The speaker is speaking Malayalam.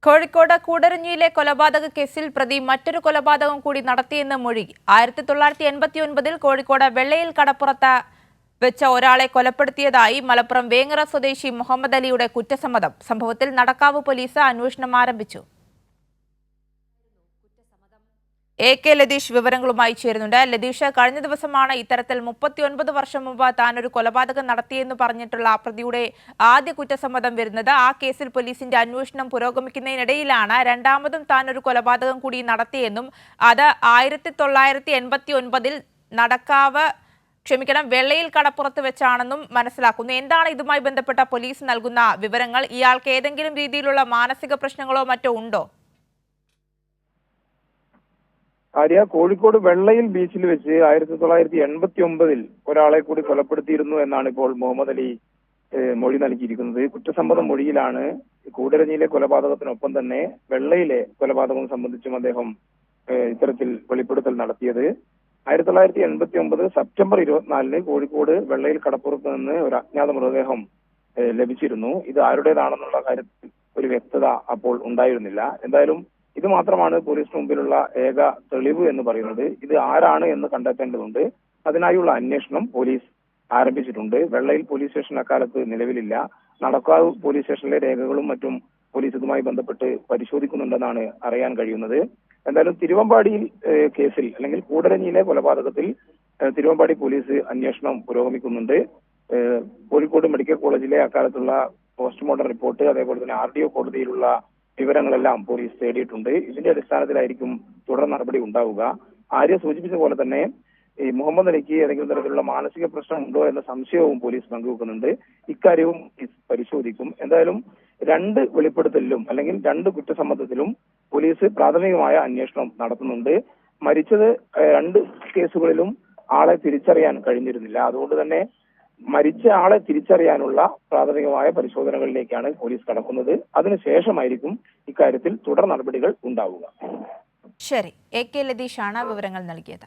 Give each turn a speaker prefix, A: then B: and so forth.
A: കോഴിക്കോട് കൂടരഞ്ഞിയിലെ കൊലപാതക കേസിൽ പ്രതി മറ്റൊരു കൊലപാതകം കൂടി നടത്തിയെന്ന് മൊഴി. 1989 കോഴിക്കോട് വെള്ളയിൽ കടപ്പുറത്ത് വെച്ച ഒരാളെ കൊലപ്പെടുത്തിയതായി മലപ്പുറം വേങ്ങര സ്വദേശി മുഹമ്മദ് അലിയുടെ കുറ്റസമ്മതം. സംഭവത്തിൽ നടക്കാവ് പോലീസ് അന്വേഷണം ആരംഭിച്ചു. AK ലതീഷ് വിവരങ്ങളുമായി ചേരുന്നുണ്ട്. ലതീഷ്, കഴിഞ്ഞ ദിവസമാണ് ഇത്തരത്തിൽ 39 വർഷം മുമ്പ് താനൊരു കൊലപാതകം നടത്തിയെന്ന് പറഞ്ഞിട്ടുള്ള പ്രതിയുടെ ആദ്യ കുറ്റസമ്മതം വരുന്നത്. ആ കേസിൽ പോലീസിന്റെ അന്വേഷണം പുരോഗമിക്കുന്നതിനിടയിലാണ് രണ്ടാമതും താനൊരു കൊലപാതകം കൂടി നടത്തിയെന്നും അത് 1989 വെള്ളയിൽ കടപ്പുറത്ത് വെച്ചാണെന്നും മനസ്സിലാക്കുന്നു. എന്താണ് ഇതുമായി ബന്ധപ്പെട്ട പോലീസ് നൽകുന്ന വിവരങ്ങൾ? ഇയാൾക്ക് ഏതെങ്കിലും രീതിയിലുള്ള മാനസിക പ്രശ്നങ്ങളോ മറ്റോ ഉണ്ടോ?
B: കോഴിക്കോട് വെള്ളയിൽ ബീച്ചിൽ വെച്ച് 1989 ഒരാളെ കൂടി കൊലപ്പെടുത്തിയിരുന്നു എന്നാണ് ഇപ്പോൾ മുഹമ്മദ് അലി മൊഴി നൽകിയിരിക്കുന്നത്. കുറ്റസമ്മത മൊഴിയിലാണ് കൂടരഞ്ഞിയിലെ കൊലപാതകത്തിനൊപ്പം തന്നെ വെള്ളയിലെ കൊലപാതകം സംബന്ധിച്ചും അദ്ദേഹം ഇത്തരത്തിൽ വെളിപ്പെടുത്തൽ നടത്തിയത്. 1989 സെപ്റ്റംബർ 24 കോഴിക്കോട് വെള്ളയിൽ കടപ്പുറത്ത് നിന്ന് ഒരു അജ്ഞാത മൃതദേഹം ലഭിച്ചിരുന്നു. ഇത് ആരുടേതാണെന്നുള്ള കാര്യത്തിൽ ഒരു വ്യക്തത അപ്പോൾ ഉണ്ടായിരുന്നില്ല. എന്തായാലും ഇത് മാത്രമാണ് പോലീസിന് മുമ്പിലുള്ള ഏക തെളിവ് എന്ന് പറയുന്നത്. ഇത് ആരാണ് എന്ന് കണ്ടെത്തേണ്ടതുണ്ട്. അതിനായുള്ള അന്വേഷണം പോലീസ് ആരംഭിച്ചിട്ടുണ്ട്. വെള്ളയിൽ പോലീസ് സ്റ്റേഷൻ അക്കാലത്ത് നിലവിലില്ല. നടക്കാവ് പോലീസ് സ്റ്റേഷനിലെ രേഖകളും മറ്റും പോലീസ് ഇതുമായി ബന്ധപ്പെട്ട് പരിശോധിക്കുന്നുണ്ടെന്നാണ് അറിയാൻ കഴിയുന്നത്. എന്തായാലും തിരുവമ്പാടിയിൽ കേസിൽ അല്ലെങ്കിൽ കൂടരഞ്ഞിയിലെ കൊലപാതകത്തിൽ തിരുവമ്പാടി പോലീസ് അന്വേഷണം പുരോഗമിക്കുന്നുണ്ട്. കോഴിക്കോട് മെഡിക്കൽ കോളേജിലെ അക്കാലത്തുള്ള പോസ്റ്റ്മോർട്ടം റിപ്പോർട്ട്, അതേപോലെ തന്നെ RDO കോടതിയിലുള്ള വിവരങ്ങളെല്ലാം പോലീസ് തേടിയിട്ടുണ്ട്. ഇതിന്റെ അടിസ്ഥാനത്തിലായിരിക്കും തുടർ നടപടി ഉണ്ടാവുക. ആര്യ സൂചിപ്പിച്ച പോലെ തന്നെ ഈ മുഹമ്മദ് അലിക്ക് ഏതെങ്കിലും തരത്തിലുള്ള മാനസിക പ്രശ്നം ഉണ്ടോ എന്ന സംശയവും പോലീസ് പങ്കുവെക്കുന്നുണ്ട്. ഇക്കാര്യവും പരിശോധിക്കും. എന്തായാലും രണ്ട് വെളിപ്പെടുത്തലിലും അല്ലെങ്കിൽ രണ്ട് കുറ്റസമ്മതത്തിലും പോലീസ് പ്രാഥമികമായ അന്വേഷണം നടത്തുന്നുണ്ട്. മരിച്ചത് രണ്ട് കേസുകളിലും ആളെ തിരിച്ചറിയാൻ കഴിഞ്ഞിരുന്നില്ല. അതുകൊണ്ട് തന്നെ മരിച്ച ആളെ തിരിച്ചറിയാനുള്ള പ്രാഥമികമായ പരിശോധനകളിലേക്കാണ് പോലീസ് കടക്കുന്നത്. അതിനുശേഷമായിരിക്കും ഇക്കാര്യത്തിൽ തുടർ നടപടികൾ ഉണ്ടാവുക.
A: ശരി, AK ലതീഷാണ് വിവരങ്ങൾ നൽകിയത്.